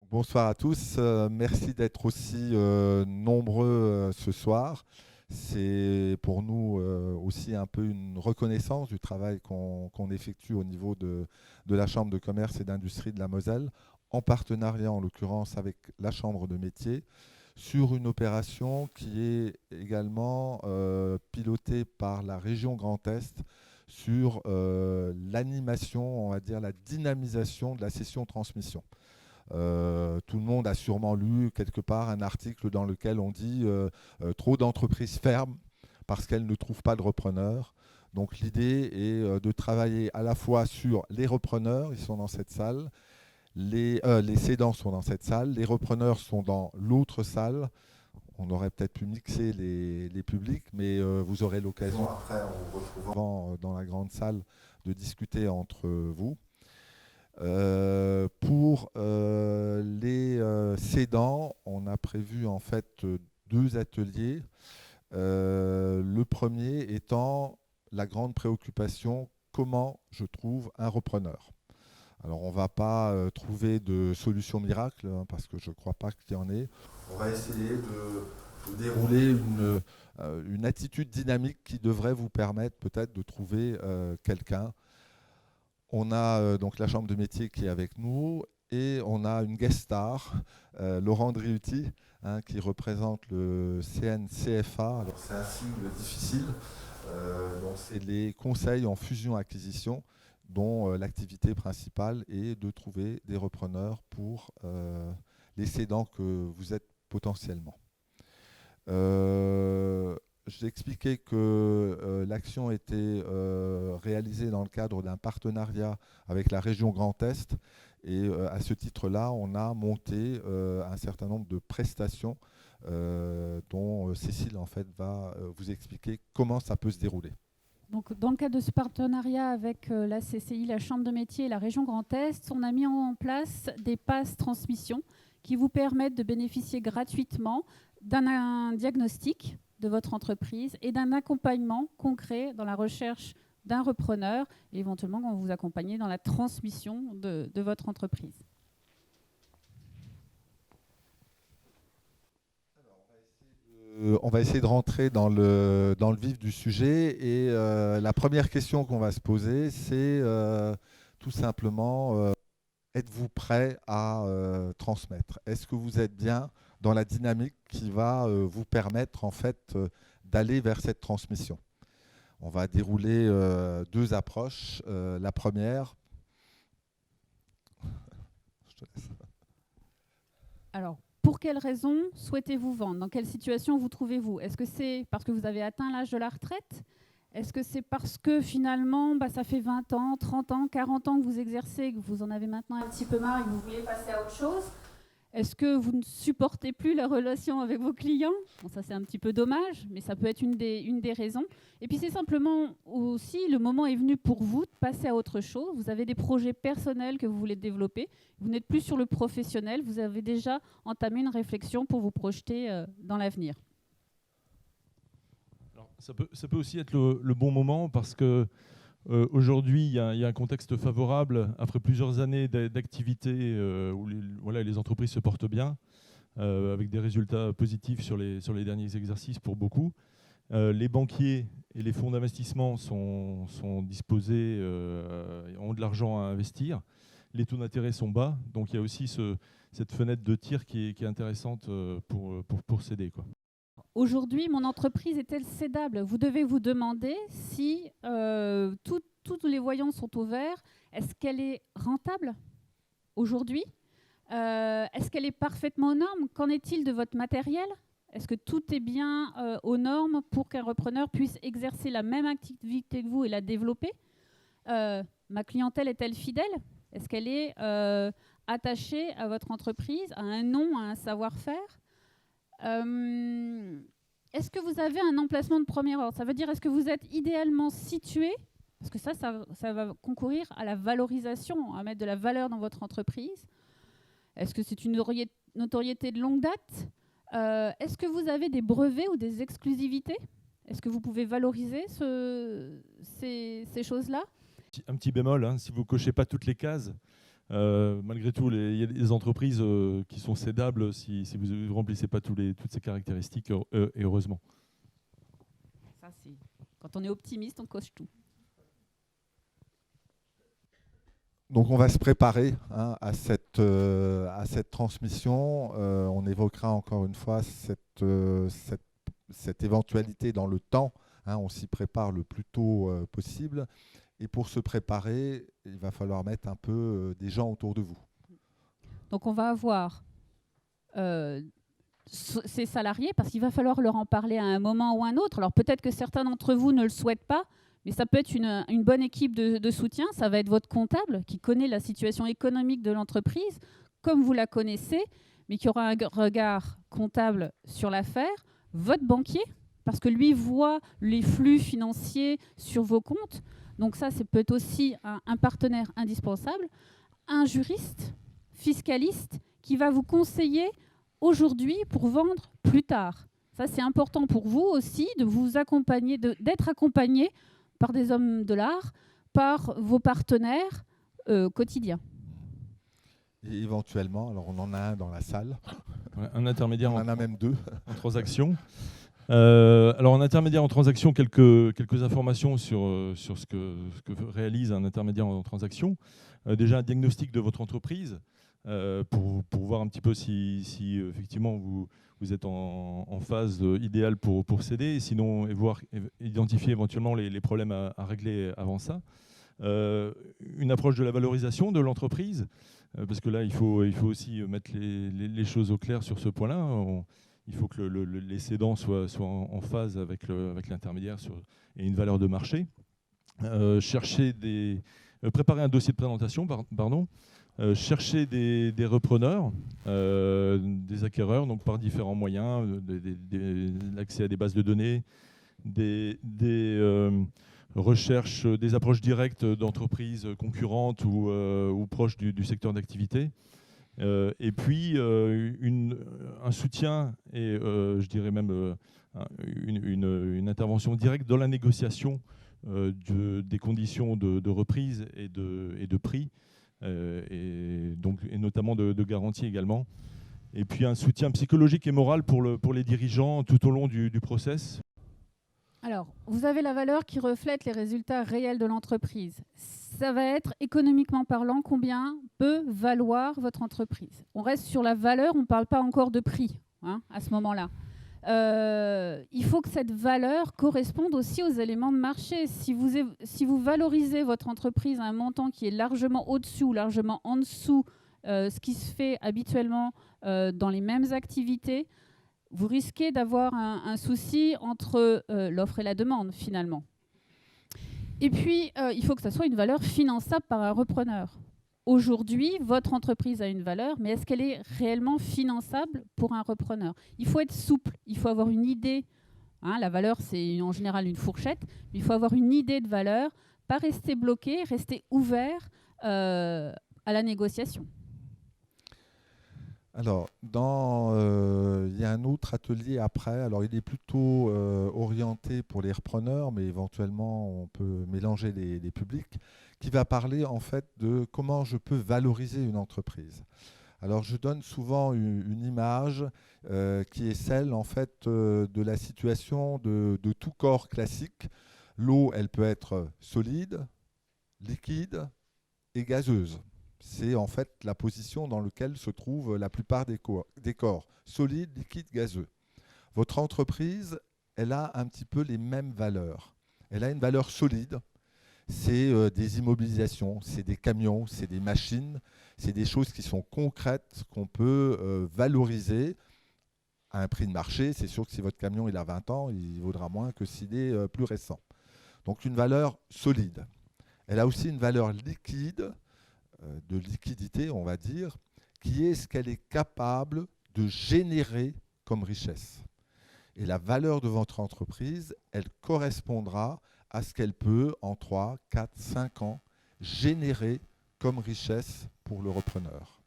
Bonsoir à tous. Merci d'être aussi nombreux ce soir. C'est pour nous aussi un peu une reconnaissance du travail qu'on effectue au niveau de la Chambre de commerce et d'industrie de la Moselle, en partenariat en l'occurrence avec la Chambre de métier, sur une opération qui est également pilotée par la région Grand Est sur l'animation, on va dire la dynamisation de la session transmission. Tout le monde a sûrement lu quelque part un article dans lequel on dit trop d'entreprises ferment parce qu'elles ne trouvent pas de repreneurs. Donc l'idée est de travailler à la fois sur les repreneurs, ils sont dans cette salle, les cédants sont dans cette salle, les repreneurs sont dans l'autre salle. On aurait peut-être pu mixer les publics, mais vous aurez l'occasion après, en vous retrouvant dans la grande salle, de discuter entre vous. Pour les cédants, on a prévu en fait deux ateliers. Le premier étant la grande préoccupation, comment je trouve un repreneur. Alors on ne va pas trouver de solution miracle, hein, parce que je ne crois pas qu'il y en ait. On va essayer de dérouler une attitude dynamique qui devrait vous permettre peut-être de trouver quelqu'un. On a donc la Chambre de métier qui est avec nous et on a une guest star, Laurent Driuti, hein, qui représente le CNCFA. Alors c'est un sigle difficile, donc c'est les conseils en fusion-acquisition dont l'activité principale est de trouver des repreneurs pour les cédants que vous êtes potentiellement. J'ai expliqué que l'action était réalisée dans le cadre d'un partenariat avec la région Grand Est et à ce titre-là, on a monté un certain nombre de prestations dont Cécile en fait va vous expliquer comment ça peut se dérouler. Donc, dans le cadre de ce partenariat avec la CCI, la Chambre de métier et la région Grand Est, on a mis en place des passes transmission qui vous permettent de bénéficier gratuitement d'un diagnostic de votre entreprise et d'un accompagnement concret dans la recherche d'un repreneur et éventuellement on va vous accompagner dans la transmission de votre entreprise. On va essayer de rentrer dans le vif du sujet et la première question qu'on va se poser, c'est tout simplement, êtes-vous prêt à transmettre? Est-ce que vous êtes bien dans la dynamique qui va vous permettre en fait d'aller vers cette transmission? On va dérouler deux approches. La première, je te laisse. Alors, pour quelles raisons souhaitez-vous vendre? Dans quelle situation vous trouvez-vous? Est-ce que c'est parce que vous avez atteint l'âge de la retraite? Est-ce que c'est parce que finalement, ça fait 20 ans, 30 ans, 40 ans que vous exercez, que vous en avez maintenant un petit peu marre et que vous voulez passer à autre chose? Est-ce que vous ne supportez plus la relation avec vos clients? Bon, ça c'est un petit peu dommage, mais ça peut être une des raisons. Et puis c'est simplement aussi le moment est venu pour vous de passer à autre chose. Vous avez des projets personnels que vous voulez développer. Vous n'êtes plus sur le professionnel. Vous avez déjà entamé une réflexion pour vous projeter dans l'avenir. Alors, ça peut aussi être le bon moment parce que aujourd'hui, il y a un contexte favorable après plusieurs années d'activité où les entreprises se portent bien, avec des résultats positifs sur les derniers exercices pour beaucoup. Les banquiers et les fonds d'investissement sont disposés, ont de l'argent à investir. Les taux d'intérêt sont bas, donc il y a aussi cette fenêtre de tir qui est intéressante pour céder, quoi. Aujourd'hui, mon entreprise est-elle cédable? Vous devez vous demander si tous les voyants sont au vert. Est-ce qu'elle est rentable aujourd'hui? Est-ce qu'elle est parfaitement aux normes? Qu'en est-il de votre matériel? Est-ce que tout est bien aux normes pour qu'un repreneur puisse exercer la même activité que vous et la développer? Ma clientèle est-elle fidèle? Est-ce qu'elle est attachée à votre entreprise, à un nom, à un savoir-faire? Est-ce que vous avez un emplacement de premier ordre? Ça veut dire, est-ce que vous êtes idéalement situé? Parce que ça va concourir à la valorisation, à mettre de la valeur dans votre entreprise. Est-ce que c'est une notoriété de longue date? Est-ce que vous avez des brevets ou des exclusivités? Est-ce que vous pouvez valoriser ces choses-là? Un petit bémol, hein, si vous ne cochez pas toutes les cases, Malgré tout, il y a des entreprises qui sont cédables si vous ne remplissez pas toutes ces caractéristiques, et heureusement. Ça, quand on est optimiste, on coche tout. Donc on va se préparer à cette transmission. On évoquera encore une fois cette éventualité dans le temps. On s'y prépare le plus tôt possible. Et pour se préparer, il va falloir mettre un peu des gens autour de vous. Donc on va avoir ces salariés, parce qu'il va falloir leur en parler à un moment ou à un autre. Alors peut-être que certains d'entre vous ne le souhaitent pas, mais ça peut être une bonne équipe de soutien. Ça va être votre comptable qui connaît la situation économique de l'entreprise, comme vous la connaissez, mais qui aura un regard comptable sur l'affaire. Votre banquier, parce que lui voit les flux financiers sur vos comptes. Donc ça, c'est peut-être aussi un partenaire indispensable. Un juriste, fiscaliste, qui va vous conseiller aujourd'hui pour vendre plus tard. Ça, c'est important pour vous aussi de vous accompagner, d'être accompagné par des hommes de l'art, par vos partenaires quotidiens. Et éventuellement, alors on en a un dans la salle. Ouais, un intermédiaire. On en a même deux. En transaction. Alors en intermédiaire en transaction, quelques informations sur ce que réalise un intermédiaire en transaction. Déjà un diagnostic de votre entreprise pour voir un petit peu si effectivement vous êtes en phase idéale pour céder, et sinon identifier éventuellement les problèmes à régler avant ça. Une approche de la valorisation de l'entreprise, parce que là il faut aussi mettre les choses au clair sur ce point-là. Il faut que les cédants soient en phase avec l'intermédiaire et une valeur de marché. Préparer un dossier de présentation, chercher des repreneurs, des acquéreurs, donc par différents moyens, l'accès à des bases de données, des recherches, des approches directes d'entreprises concurrentes ou proches du secteur d'activité. Et puis un soutien et je dirais même une intervention directe dans la négociation des conditions de reprise et de prix, et notamment de garantie également. Et puis un soutien psychologique et moral pour les dirigeants tout au long du process. Alors, vous avez la valeur qui reflète les résultats réels de l'entreprise. Ça va être, économiquement parlant, combien peut valoir votre entreprise. On reste sur la valeur, on ne parle pas encore de prix à ce moment-là. Il faut que cette valeur corresponde aussi aux éléments de marché. Si vous valorisez votre entreprise à un montant qui est largement au-dessus ou largement en dessous, ce qui se fait habituellement dans les mêmes activités, vous risquez d'avoir un souci entre l'offre et la demande, finalement. Et puis, il faut que ça soit une valeur finançable par un repreneur. Aujourd'hui, votre entreprise a une valeur, mais est-ce qu'elle est réellement finançable pour un repreneur? Il faut être souple, il faut avoir une idée. La valeur, c'est en général une fourchette, mais il faut avoir une idée de valeur, pas rester bloqué, rester ouvert à la négociation. Alors, il y a un autre atelier après. Alors, il est plutôt orienté pour les repreneurs, mais éventuellement, on peut mélanger les publics, qui va parler en fait de comment je peux valoriser une entreprise. Alors, je donne souvent une image qui est celle en fait de la situation de tout corps classique. L'eau, elle peut être solide, liquide et gazeuse. C'est en fait la position dans laquelle se trouvent la plupart des corps, solides, liquides, gazeux. Votre entreprise, elle a un petit peu les mêmes valeurs. Elle a une valeur solide, c'est des immobilisations, c'est des camions, c'est des machines, c'est des choses qui sont concrètes, qu'on peut valoriser à un prix de marché. C'est sûr que si votre camion il a 20 ans, il vaudra moins que s'il est plus récent. Donc une valeur solide. Elle a aussi une valeur liquide, de liquidité, on va dire, qui est ce qu'elle est capable de générer comme richesse. Et la valeur de votre entreprise, elle correspondra à ce qu'elle peut, en 3, 4, 5 ans, générer comme richesse pour le repreneur.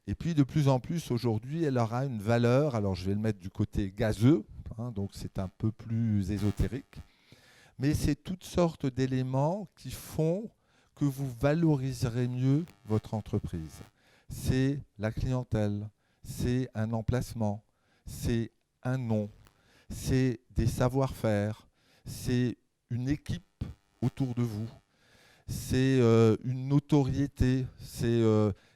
Et puis, de plus en plus, aujourd'hui, elle aura une valeur, alors je vais le mettre du côté gazeux, donc c'est un peu plus ésotérique, mais c'est toutes sortes d'éléments qui font que vous valoriserez mieux votre entreprise. C'est la clientèle, c'est un emplacement, c'est un nom, c'est des savoir-faire, c'est une équipe autour de vous, c'est une notoriété.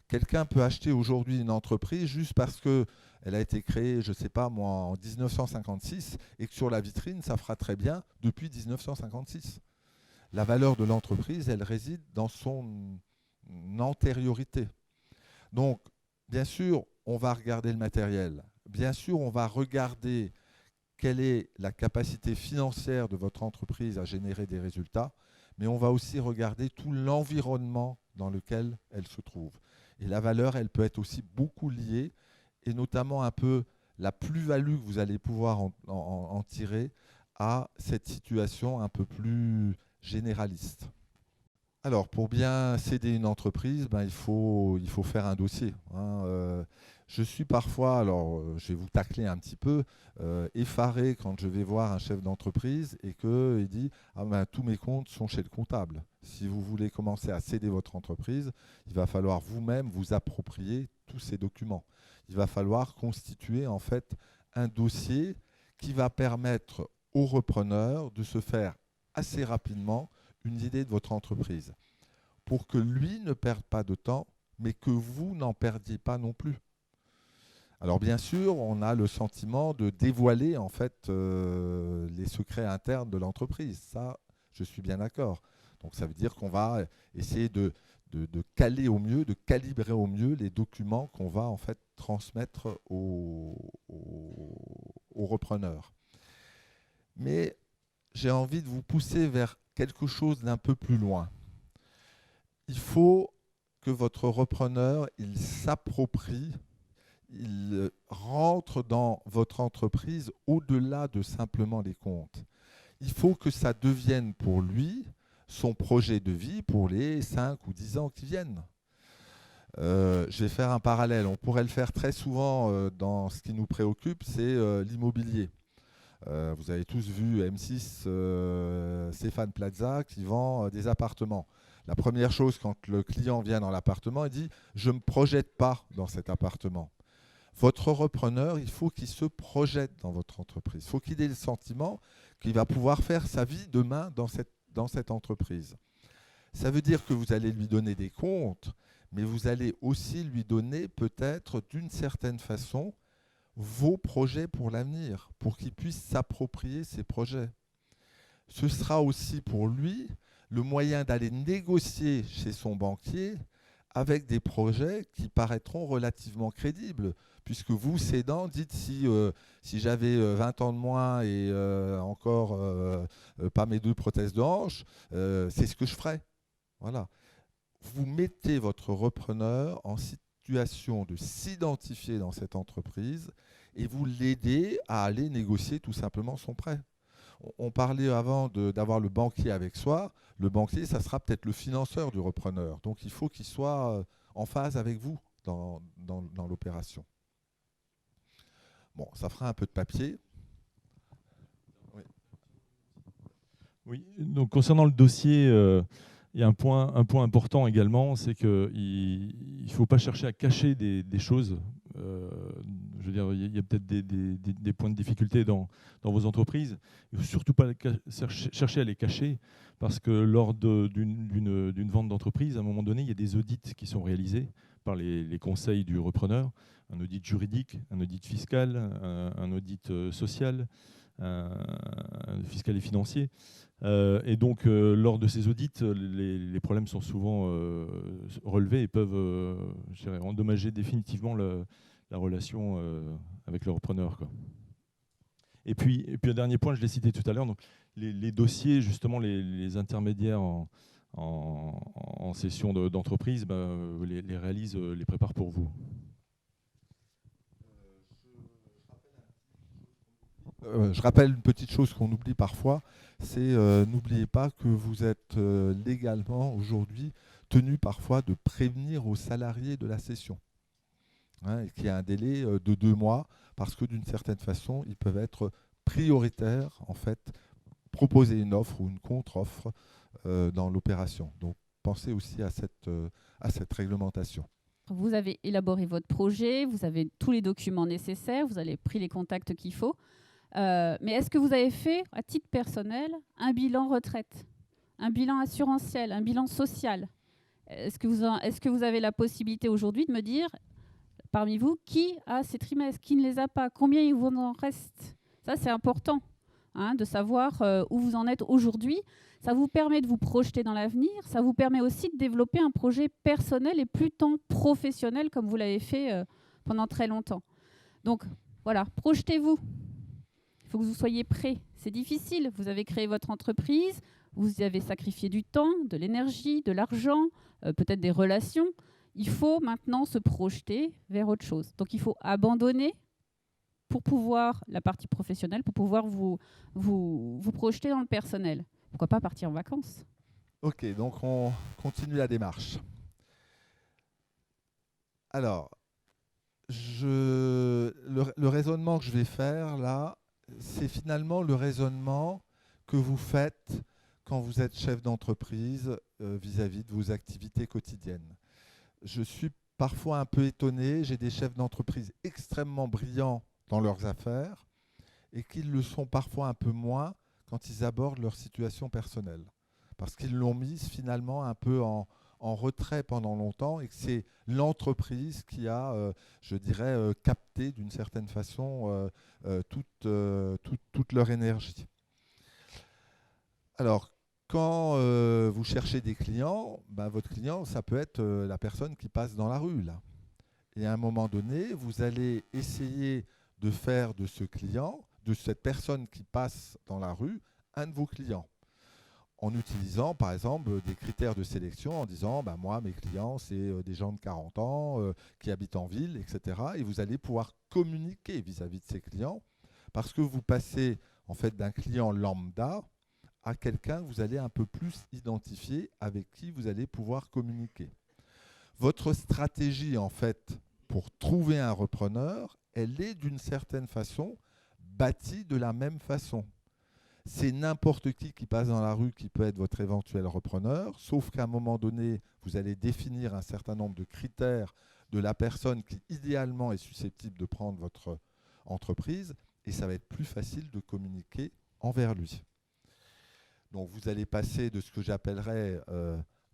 Quelqu'un peut acheter aujourd'hui une entreprise juste parce qu'elle a été créée, je ne sais pas moi, en 1956 et que sur la vitrine, ça fera très bien depuis 1956. La valeur de l'entreprise, elle réside dans son antériorité. Donc, bien sûr, on va regarder le matériel. Bien sûr, on va regarder quelle est la capacité financière de votre entreprise à générer des résultats, mais on va aussi regarder tout l'environnement dans lequel elle se trouve. Et la valeur, elle peut être aussi beaucoup liée, et notamment un peu la plus-value que vous allez pouvoir en tirer à cette situation un peu plus généraliste. Alors, pour bien céder une entreprise, il faut faire un dossier. Je suis parfois, je vais vous tacler un petit peu, effaré quand je vais voir un chef d'entreprise et qu'il dit « tous mes comptes sont chez le comptable ». Si vous voulez commencer à céder votre entreprise, il va falloir vous-même vous approprier tous ces documents. Il va falloir constituer en fait un dossier qui va permettre au repreneur de se faire assez rapidement une idée de votre entreprise pour que lui ne perde pas de temps, mais que vous n'en perdiez pas non plus. Alors bien sûr, on a le sentiment de dévoiler en fait les secrets internes de l'entreprise. Ça, je suis bien d'accord. Donc ça veut dire qu'on va essayer de caler au mieux, de calibrer au mieux les documents qu'on va en fait transmettre au repreneur. Mais j'ai envie de vous pousser vers quelque chose d'un peu plus loin. Il faut que votre repreneur, il s'approprie, il rentre dans votre entreprise au-delà de simplement les comptes. Il faut que ça devienne pour lui son projet de vie pour les 5 ou 10 ans qui viennent. Je vais faire un parallèle. On pourrait le faire très souvent dans ce qui nous préoccupe, c'est l'immobilier. Vous avez tous vu M6, Stéphane Plaza qui vend des appartements. La première chose quand le client vient dans l'appartement, il dit « je ne me projette pas dans cet appartement ». Votre repreneur, il faut qu'il se projette dans votre entreprise. Il faut qu'il ait le sentiment qu'il va pouvoir faire sa vie demain dans cette entreprise. Ça veut dire que vous allez lui donner des comptes, mais vous allez aussi lui donner peut-être d'une certaine façon vos projets pour l'avenir, pour qu'il puisse s'approprier ces projets. Ce sera aussi pour lui le moyen d'aller négocier chez son banquier avec des projets qui paraîtront relativement crédibles, puisque vous, cédant, dites si j'avais 20 ans de moins et encore pas mes 2 prothèses de hanche, c'est ce que je ferais. Voilà. Vous mettez votre repreneur en situation de s'identifier dans cette entreprise et vous l'aidez à aller négocier tout simplement son prêt. On parlait avant d'avoir le banquier avec soi. Le banquier, ça sera peut-être le financeur du repreneur. Donc il faut qu'il soit en phase avec vous dans l'opération. Bon, ça fera un peu de papier. Oui. Oui, donc concernant le dossier, il y a un point important également, c'est qu'il ne faut pas chercher à cacher des choses. Je veux dire, il y a peut-être des points de difficulté dans vos entreprises. Il ne faut surtout pas chercher à les cacher, parce que lors d'une vente d'entreprise, à un moment donné, il y a des audits qui sont réalisés par les conseils du repreneur, un audit juridique, un audit fiscal, un audit social, un fiscal et financier. Et donc, lors de ces audits, les problèmes sont souvent relevés et peuvent endommager définitivement la relation avec le repreneur, quoi. Et puis, un dernier point, je l'ai cité tout à l'heure, donc les dossiers, justement, les intermédiaires en session d'entreprise, les réalisent, les préparent pour vous. Je rappelle une petite chose qu'on oublie parfois, c'est n'oubliez pas que vous êtes légalement aujourd'hui tenu parfois de prévenir aux salariés de la cession. Et qu'il y a un délai de 2 mois, parce que d'une certaine façon, ils peuvent être prioritaires, en fait, proposer une offre ou une contre-offre dans l'opération. Donc penser aussi à cette réglementation. Vous avez élaboré votre projet, vous avez tous les documents nécessaires, vous avez pris les contacts qu'il faut. Mais est-ce que vous avez fait, à titre personnel, un bilan retraite, un bilan assurantiel, un bilan social? Est-ce que vous avez la possibilité aujourd'hui de me dire, parmi vous, qui a ces trimestres, qui ne les a pas, combien il vous en reste? Ça, c'est important, hein, de savoir où vous en êtes aujourd'hui. Ça vous permet de vous projeter dans l'avenir. Ça vous permet aussi de développer un projet personnel et plus tant professionnel, comme vous l'avez fait pendant très longtemps. Donc, voilà, projetez-vous. Il faut que vous soyez prêts. C'est difficile. Vous avez créé votre entreprise, vous y avez sacrifié du temps, de l'énergie, de l'argent, peut-être des relations. Il faut maintenant se projeter vers autre chose. Donc, il faut abandonner pour pouvoir, la partie professionnelle, pour pouvoir vous projeter dans le personnel. Pourquoi pas partir en vacances? Ok, donc on continue la démarche. Alors, le raisonnement que je vais faire là, c'est finalement le raisonnement que vous faites quand vous êtes chef d'entreprise vis-à-vis de vos activités quotidiennes. Je suis parfois un peu étonné, j'ai des chefs d'entreprise extrêmement brillants dans leurs affaires et qui le sont parfois un peu moins quand ils abordent leur situation personnelle. Parce qu'ils l'ont mise finalement un peu en retrait pendant longtemps et que c'est l'entreprise qui a, je dirais, capté d'une certaine façon toute leur énergie. Alors, quand vous cherchez des clients, votre client, ça peut être la personne qui passe dans la rue, là. Et à un moment donné, vous allez essayer de faire de ce client, de cette personne qui passe dans la rue, un de vos clients, en utilisant par exemple des critères de sélection en disant moi mes clients c'est des gens de 40 ans qui habitent en ville, etc. Et vous allez pouvoir communiquer vis-à-vis de ces clients parce que vous passez en fait d'un client lambda à quelqu'un que vous allez un peu plus identifier, avec qui vous allez pouvoir communiquer. Votre stratégie en fait pour trouver un repreneur, elle est d'une certaine façon bâtie de la même façon. C'est n'importe qui passe dans la rue qui peut être votre éventuel repreneur, sauf qu'à un moment donné, vous allez définir un certain nombre de critères de la personne qui idéalement est susceptible de prendre votre entreprise, et ça va être plus facile de communiquer envers lui. Donc vous allez passer de ce que j'appellerais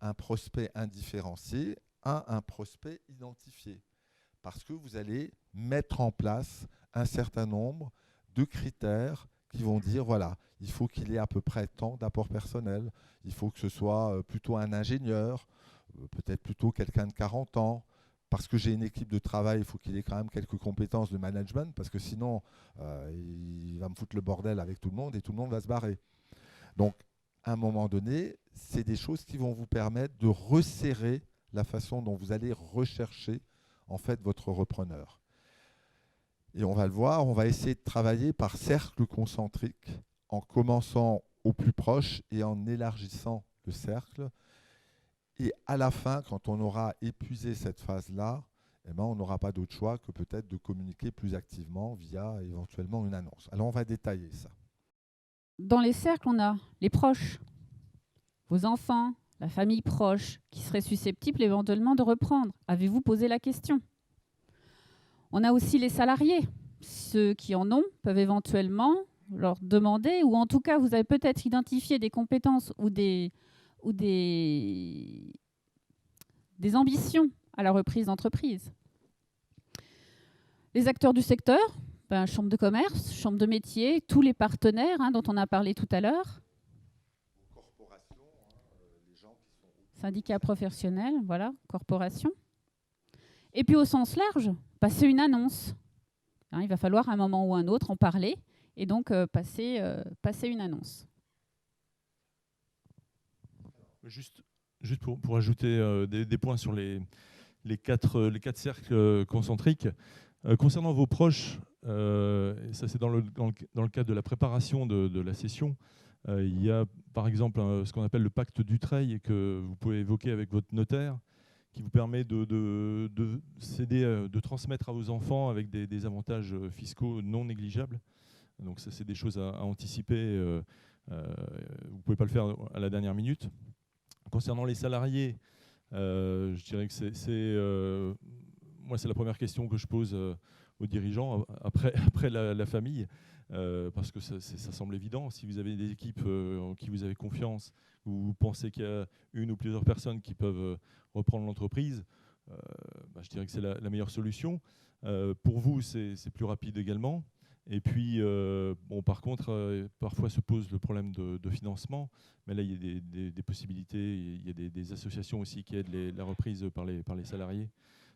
un prospect indifférencié à un prospect identifié, parce que vous allez mettre en place un certain nombre de critères qui vont dire, voilà, il faut qu'il ait à peu près tant d'apport personnel, il faut que ce soit plutôt un ingénieur, peut-être plutôt quelqu'un de 40 ans, parce que j'ai une équipe de travail, il faut qu'il ait quand même quelques compétences de management, parce que sinon, il va me foutre le bordel avec tout le monde et tout le monde va se barrer. Donc, à un moment donné, c'est des choses qui vont vous permettre de resserrer la façon dont vous allez rechercher en fait votre repreneur. Et on va le voir, on va essayer de travailler par cercle concentrique en commençant au plus proche et en élargissant le cercle. Et à la fin, quand on aura épuisé cette phase-là, on n'aura pas d'autre choix que peut-être de communiquer plus activement via éventuellement une annonce. Alors on va détailler ça. Dans les cercles, on a les proches, vos enfants, la famille proche, qui seraient susceptibles éventuellement de reprendre. Avez-vous posé la question ? On a aussi les salariés. Ceux qui en ont peuvent éventuellement leur demander, ou en tout cas, vous avez peut-être identifié des compétences ou des ambitions à la reprise d'entreprise. Les acteurs du secteur, chambre de commerce, chambre de métier, tous les partenaires dont on a parlé tout à l'heure. Syndicats professionnels, voilà, corporations. Et puis au sens large, passer une annonce. Il va falloir à un moment ou à un autre en parler et donc passer une annonce. Juste pour ajouter des points sur les quatre cercles concentriques. Concernant vos proches, et ça c'est dans le cadre de la préparation de la session, il y a par exemple ce qu'on appelle le pacte Dutreil et que vous pouvez évoquer avec votre notaire, qui vous permet de céder, de transmettre à vos enfants avec des avantages fiscaux non négligeables. Donc ça c'est des choses à anticiper, vous ne pouvez pas le faire à la dernière minute. Concernant les salariés, je dirais que moi, c'est la première question que je pose aux dirigeants, après la famille, parce que ça semble évident. Si vous avez des équipes en qui vous avez confiance, ou vous pensez qu'il y a une ou plusieurs personnes qui peuvent reprendre l'entreprise, je dirais que c'est la meilleure solution. Pour vous, c'est plus rapide également. Et puis, par contre, parfois se pose le problème de financement, mais là, il y a des possibilités, il y a des associations aussi qui aident la reprise par les salariés,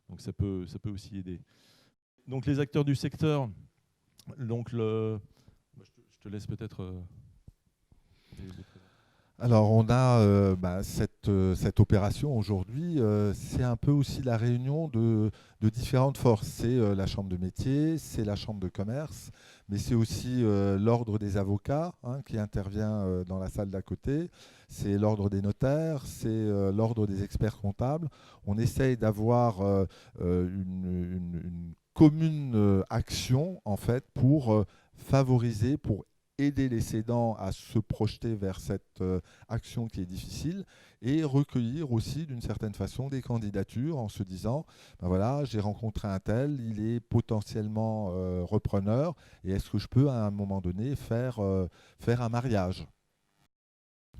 donc ça peut aussi aider. Donc les acteurs du secteur, donc je te laisse peut-être... Alors on a cette opération aujourd'hui, c'est un peu aussi la réunion de différentes forces. C'est la chambre de métier, c'est la chambre de commerce, mais c'est aussi l'ordre des avocats qui intervient dans la salle d'à côté, c'est l'ordre des notaires, c'est l'ordre des experts comptables. On essaye d'avoir une commune action en fait pour favoriser, pour aider les cédants à se projeter vers cette action qui est difficile et recueillir aussi d'une certaine façon des candidatures en se disant voilà, j'ai rencontré un tel, il est potentiellement repreneur et est-ce que je peux à un moment donné faire un mariage?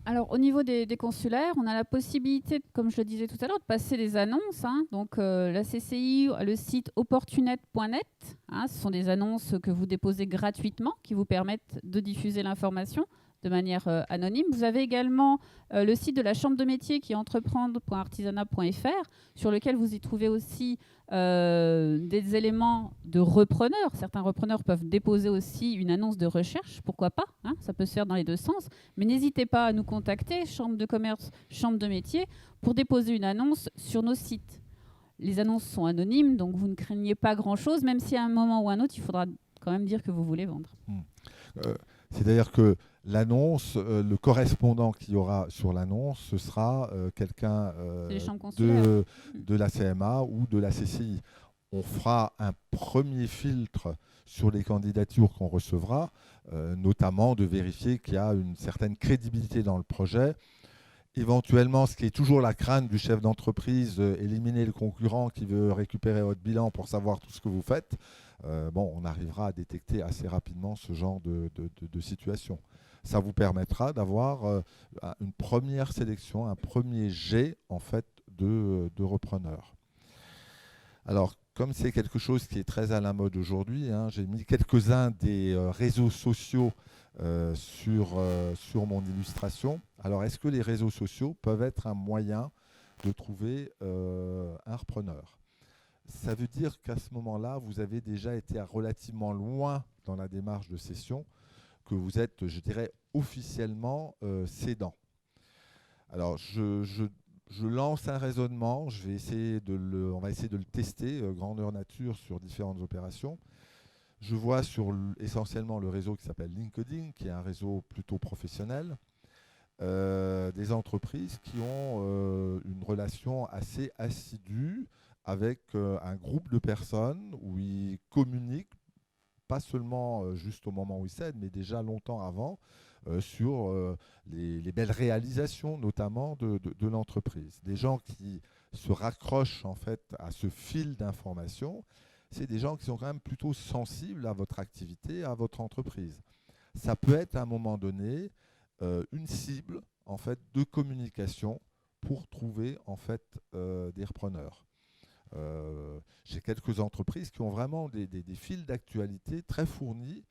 Alors, au niveau des consulaires, on a la possibilité, comme je le disais tout à l'heure, de passer des annonces. Donc, la CCI, le site opportunet.net, ce sont des annonces que vous déposez gratuitement, qui vous permettent de diffuser l'information de manière anonyme. Vous avez également le site de la Chambre de métier qui est entreprendre.artisanat.fr, sur lequel vous y trouvez aussi des éléments de repreneurs. Certains repreneurs peuvent déposer aussi une annonce de recherche, pourquoi pas, ça peut se faire dans les deux sens. Mais n'hésitez pas à nous contacter, Chambre de commerce, Chambre de métier, pour déposer une annonce sur nos sites. Les annonces sont anonymes, donc vous ne craignez pas grand-chose, même si à un moment ou à un autre, il faudra quand même dire que vous voulez vendre. C'est-à-dire que l'annonce, le correspondant qu'il y aura sur l'annonce, ce sera quelqu'un de la CMA ou de la CCI. On fera un premier filtre sur les candidatures qu'on recevra, notamment de vérifier qu'il y a une certaine crédibilité dans le projet. Éventuellement, ce qui est toujours la crainte du chef d'entreprise, éliminer le concurrent qui veut récupérer votre bilan pour savoir tout ce que vous faites. On arrivera à détecter assez rapidement ce genre de situation. Ça vous permettra d'avoir une première sélection, un premier jet en fait de repreneurs. Alors, comme c'est quelque chose qui est très à la mode aujourd'hui, j'ai mis quelques-uns des réseaux sociaux sur mon illustration. Alors, est-ce que les réseaux sociaux peuvent être un moyen de trouver un repreneur? Ça veut dire qu'à ce moment-là, vous avez déjà été relativement loin dans la démarche de cession, que vous êtes, je dirais, officiellement cédant. Alors, je lance un raisonnement, on va essayer de le tester, grandeur nature, sur différentes opérations. Je vois essentiellement le réseau qui s'appelle LinkedIn, qui est un réseau plutôt professionnel, des entreprises qui ont une relation assez assidue avec un groupe de personnes où ils communiquent, pas seulement juste au moment où ils cèdent, mais déjà longtemps avant, sur les belles réalisations, notamment de l'entreprise. Des gens qui se raccrochent en fait à ce fil d'information, c'est des gens qui sont quand même plutôt sensibles à votre activité, à votre entreprise. Ça peut être à un moment donné une cible en fait de communication pour trouver en fait des repreneurs. J'ai quelques entreprises qui ont vraiment des fils d'actualité très fournis,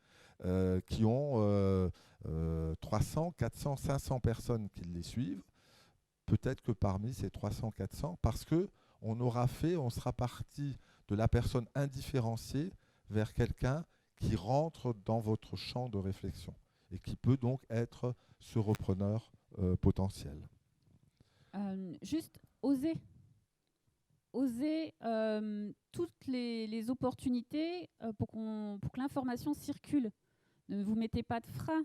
qui ont 300, 400, 500 personnes qui les suivent. Peut-être que parmi ces 300, 400, parce on sera parti de la personne indifférenciée vers quelqu'un qui rentre dans votre champ de réflexion et qui peut donc être ce repreneur potentiel. Juste oser toutes les opportunités pour que l'information circule. Ne vous mettez pas de frein.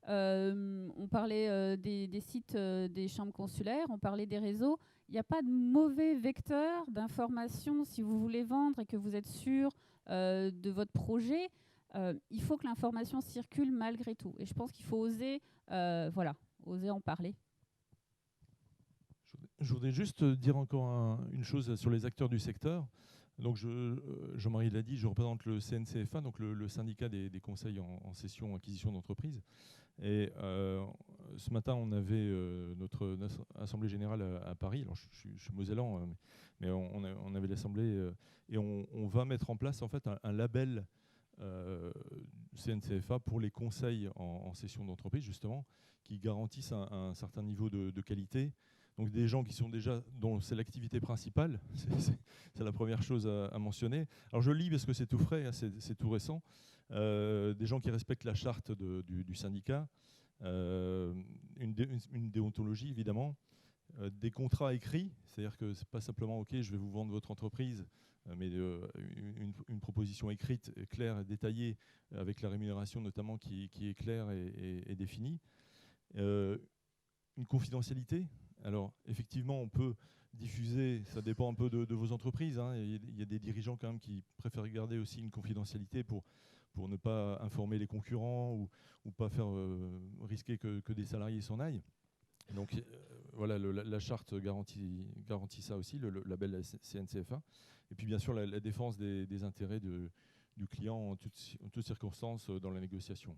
On parlait des sites des chambres consulaires, on parlait des réseaux. Il n'y a pas de mauvais vecteur d'information si vous voulez vendre et que vous êtes sûr de votre projet. Il faut que l'information circule malgré tout. Et je pense qu'il faut oser en parler. Je voudrais juste dire encore une chose sur les acteurs du secteur. Donc Jean-Marie l'a dit, je représente le CNCFA, donc le syndicat des conseils en cession acquisition d'entreprise. Et ce matin, on avait notre assemblée générale à Paris. Alors, je suis mosellan, mais on avait l'assemblée et on va mettre en place en fait un label CNCFA pour les conseils en cession d'entreprise, justement, qui garantissent un certain niveau de qualité. Donc des gens qui sont déjà, dont c'est l'activité principale, c'est la première chose à mentionner. Alors je lis parce que c'est tout frais, hein, c'est tout récent. Des gens qui respectent la charte du syndicat, une déontologie évidemment, des contrats écrits, c'est-à-dire que c'est pas simplement ok, je vais vous vendre votre entreprise, mais une proposition écrite, claire et détaillée, avec la rémunération notamment qui est claire et définie. Une confidentialité. Alors, effectivement, on peut diffuser, ça dépend un peu de vos entreprises, hein. Il y a des dirigeants quand même qui préfèrent garder aussi une confidentialité pour ne pas informer les concurrents ou pas faire risquer que des salariés s'en aillent. Donc voilà, la charte garantit ça aussi, le label CNCFA. Et puis bien sûr, la défense des intérêts du client en toutes circonstances dans la négociation.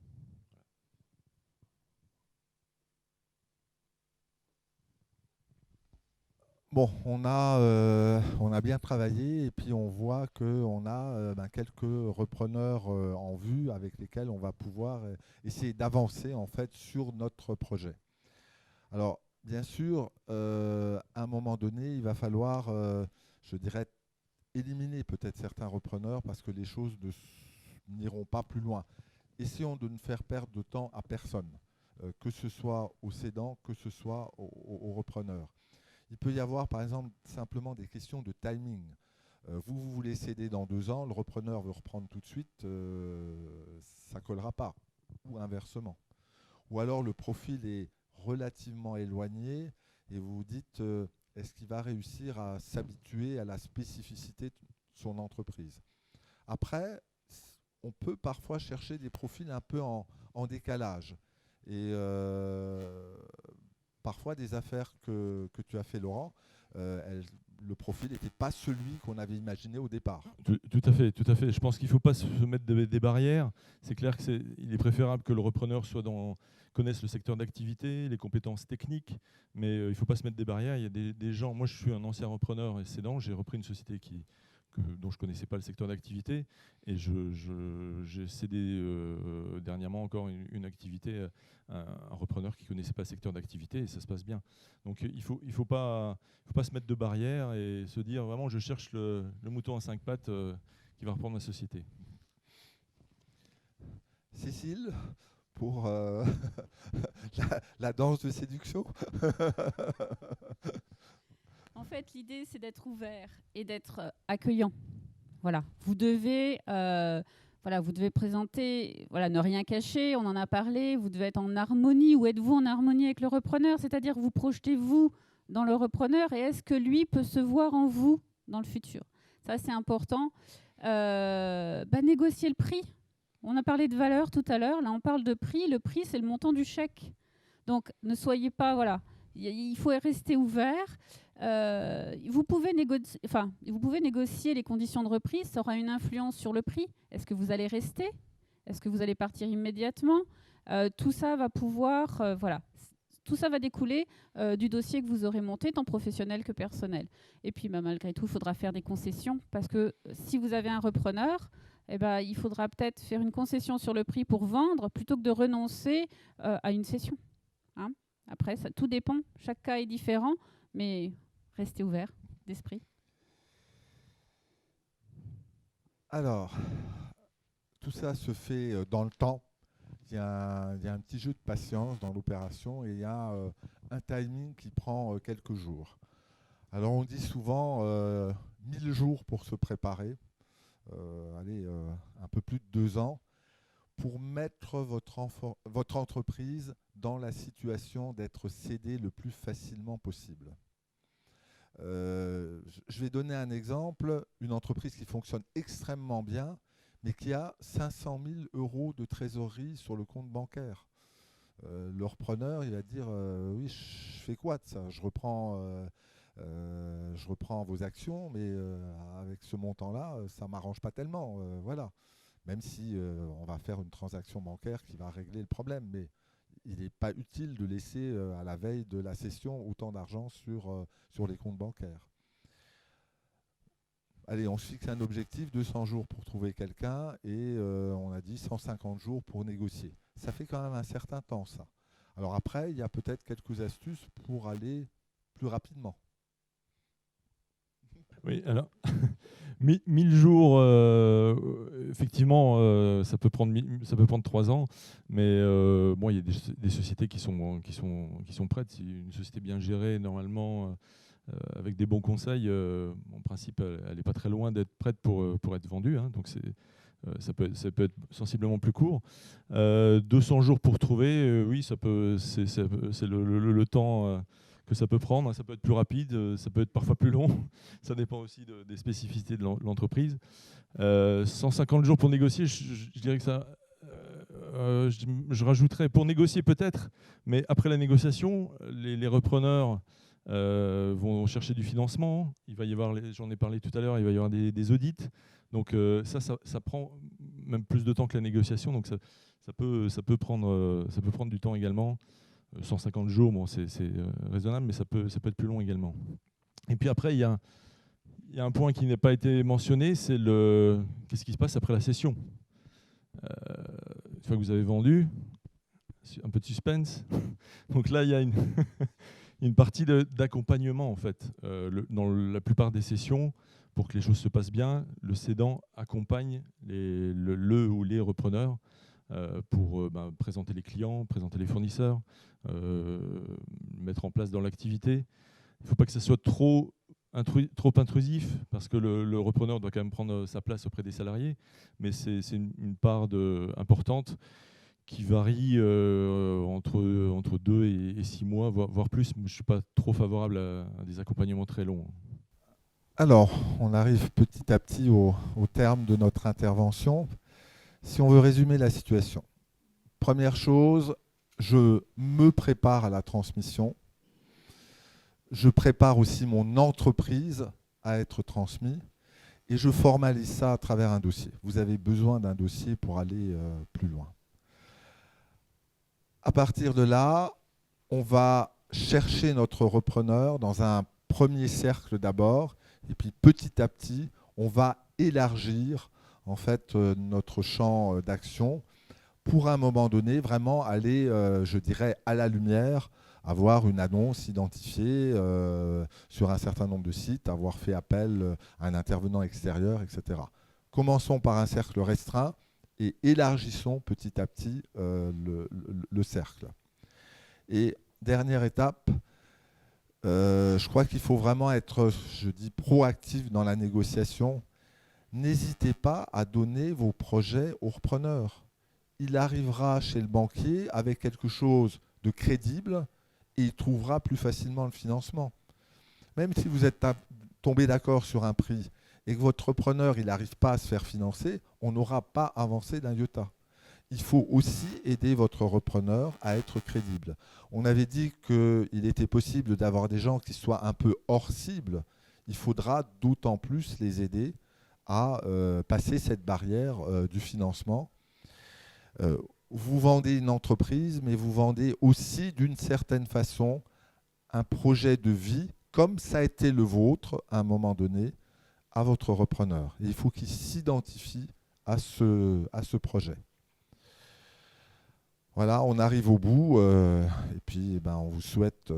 Bon, on a bien travaillé et puis on voit qu'on a quelques repreneurs en vue avec lesquels on va pouvoir essayer d'avancer en fait sur notre projet. Alors, bien sûr, à un moment donné, il va falloir, je dirais, éliminer peut-être certains repreneurs parce que les choses n'iront pas plus loin. Essayons de ne faire perdre de temps à personne, que ce soit aux cédants, que ce soit aux repreneurs. Il peut y avoir, par exemple, simplement des questions de timing. Vous voulez céder dans 2 ans, le repreneur veut reprendre tout de suite, ça ne collera pas, ou inversement. Ou alors le profil est relativement éloigné et vous vous dites, est-ce qu'il va réussir à s'habituer à la spécificité de son entreprise? Après, on peut parfois chercher des profils un peu en décalage. Et parfois des affaires que tu as fait, Laurent, le profil n'était pas celui qu'on avait imaginé au départ. Tout à fait, tout à fait. Je pense qu'il ne faut pas se mettre des barrières. C'est clair qu'il est préférable que le repreneur connaisse le secteur d'activité, les compétences techniques, mais il ne faut pas se mettre des barrières. Il y a des gens, moi je suis un ancien repreneur et cédant, j'ai repris une société dont je ne connaissais pas le secteur d'activité et j'ai cédé dernièrement encore une activité à un repreneur qui ne connaissait pas le secteur d'activité et ça se passe bien. Donc il faut pas se mettre de barrières et se dire vraiment je cherche le mouton à 5 pattes qui va reprendre ma société. Cécile, pour la danse de séduction. En fait, l'idée, c'est d'être ouvert et d'être accueillant. Voilà. Vous devez présenter, ne rien cacher, on en a parlé, vous devez être en harmonie. Ou êtes-vous en harmonie avec le repreneur? C'est-à-dire, vous projetez-vous dans le repreneur et est-ce que lui peut se voir en vous dans le futur? Ça, c'est important. Négocier le prix. On a parlé de valeur tout à l'heure. Là, on parle de prix. Le prix, c'est le montant du chèque. Donc, ne soyez pas... Voilà. Il faut rester ouvert. Vous pouvez négocier les conditions de reprise. Ça aura une influence sur le prix. Est-ce que vous allez rester? Est-ce que vous allez partir immédiatement? Tout ça va pouvoir... Tout ça va découler du dossier que vous aurez monté, tant professionnel que personnel. Et puis, malgré tout, il faudra faire des concessions parce que si vous avez un repreneur, il faudra peut-être faire une concession sur le prix pour vendre plutôt que de renoncer à une cession. Hein? Après, tout dépend. Chaque cas est différent, mais restez ouvert d'esprit. Alors, tout ça se fait dans le temps. Il y a un petit jeu de patience dans l'opération et il y a un timing qui prend quelques jours. Alors, on dit souvent 1000 jours pour se préparer. Un peu plus de 2 ans pour mettre votre entreprise dans la situation d'être cédée le plus facilement possible. Je vais donner un exemple, une entreprise qui fonctionne extrêmement bien, mais qui a 500 000 € de trésorerie sur le compte bancaire. Le repreneur, il va dire oui, je fais quoi de ça? Je reprends je reprends vos actions, mais avec ce montant-là, ça ne m'arrange pas tellement. Voilà. Même si on va faire une transaction bancaire qui va régler le problème. Mais il n'est pas utile de laisser à la veille de la session autant d'argent sur les comptes bancaires. Allez, on se fixe un objectif, 200 jours pour trouver quelqu'un et on a dit 150 jours pour négocier. Ça fait quand même un certain temps, ça. Alors après, il y a peut-être quelques astuces pour aller plus rapidement. Oui, alors, 1000 jours, effectivement, ça peut prendre 3 ans, mais bon, il y a des sociétés qui sont prêtes. Si une société bien gérée, normalement, avec des bons conseils, en principe, elle n'est pas très loin d'être prête pour être vendue. Hein, donc ça peut être sensiblement plus court. 200 jours pour trouver, oui, c'est le temps que ça peut prendre. Ça peut être plus rapide, ça peut être parfois plus long. Ça dépend aussi des spécificités de l'entreprise. 150 jours pour négocier, je dirais que ça... je rajouterais pour négocier peut-être, mais après la négociation, les repreneurs vont chercher du financement. Il va y avoir, j'en ai parlé tout à l'heure, il va y avoir des audits. Donc ça prend même plus de temps que la négociation. Donc ça peut prendre du temps également. 150 jours, bon, c'est raisonnable, mais ça peut être plus long également. Et puis après, il y a un point qui n'a pas été mentionné, c'est qu'est-ce qui se passe après la session. Une fois que vous avez vendu, un peu de suspense. Donc là, il y a une partie d'accompagnement, en fait. Dans la plupart des sessions, pour que les choses se passent bien, le cédant accompagne le ou les repreneurs pour présenter les clients, présenter les fournisseurs, mettre en place dans l'activité. Il ne faut pas que ça soit trop intrusif, parce que le repreneur doit quand même prendre sa place auprès des salariés, mais c'est une part importante qui varie entre 2 et 6 mois, voire plus. Je ne suis pas trop favorable à des accompagnements très longs. Alors, on arrive petit à petit au terme de notre intervention. Si on veut résumer la situation, première chose, je me prépare à la transmission. Je prépare aussi mon entreprise à être transmise et je formalise ça à travers un dossier. Vous avez besoin d'un dossier pour aller plus loin. À partir de là, on va chercher notre repreneur dans un premier cercle d'abord et puis petit à petit, on va élargir en fait notre champ d'action pour à un moment donné vraiment aller, je dirais, à la lumière, avoir une annonce identifiée sur un certain nombre de sites, avoir fait appel à un intervenant extérieur, etc. Commençons par un cercle restreint et élargissons petit à petit le cercle. Et dernière étape, je crois qu'il faut vraiment être, je dis, proactif dans la négociation. N'hésitez pas à donner vos projets au repreneur. Il arrivera chez le banquier avec quelque chose de crédible et il trouvera plus facilement le financement. Même si vous êtes tombé d'accord sur un prix et que votre repreneur n'arrive pas à se faire financer, on n'aura pas avancé d'un iota. Il faut aussi aider votre repreneur à être crédible. On avait dit qu'il était possible d'avoir des gens qui soient un peu hors cible. Il faudra d'autant plus les aider à passer cette barrière du financement. Vous vendez une entreprise, mais vous vendez aussi d'une certaine façon un projet de vie, comme ça a été le vôtre à un moment donné, à votre repreneur. Et il faut qu'il s'identifie à ce projet. Voilà, on arrive au bout et puis on vous souhaite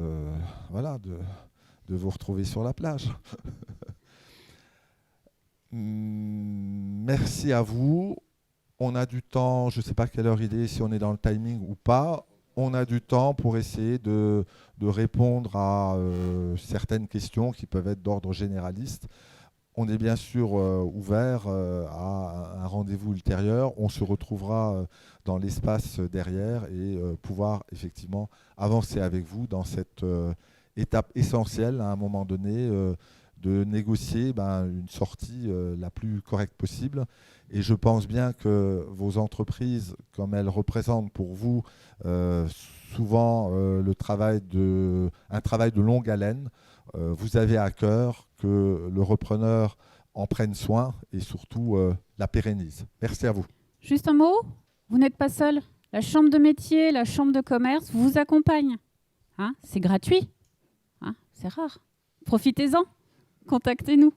voilà, de vous retrouver sur la plage. Merci à vous. On a du temps, je ne sais pas quelle heure il est, si on est dans le timing ou pas. On a du temps pour essayer de répondre à certaines questions qui peuvent être d'ordre généraliste. On est bien sûr ouvert à un rendez-vous ultérieur. On se retrouvera dans l'espace derrière et pouvoir effectivement avancer avec vous dans cette étape essentielle à un moment donné de négocier une sortie la plus correcte possible. Et je pense bien que vos entreprises, comme elles représentent pour vous souvent un travail de longue haleine, vous avez à cœur que le repreneur en prenne soin et surtout la pérennise. Merci à vous. Juste un mot, vous n'êtes pas seul. La chambre de métier, la chambre de commerce vous accompagne. Hein, c'est gratuit. Hein, c'est rare. Profitez-en. Contactez-nous.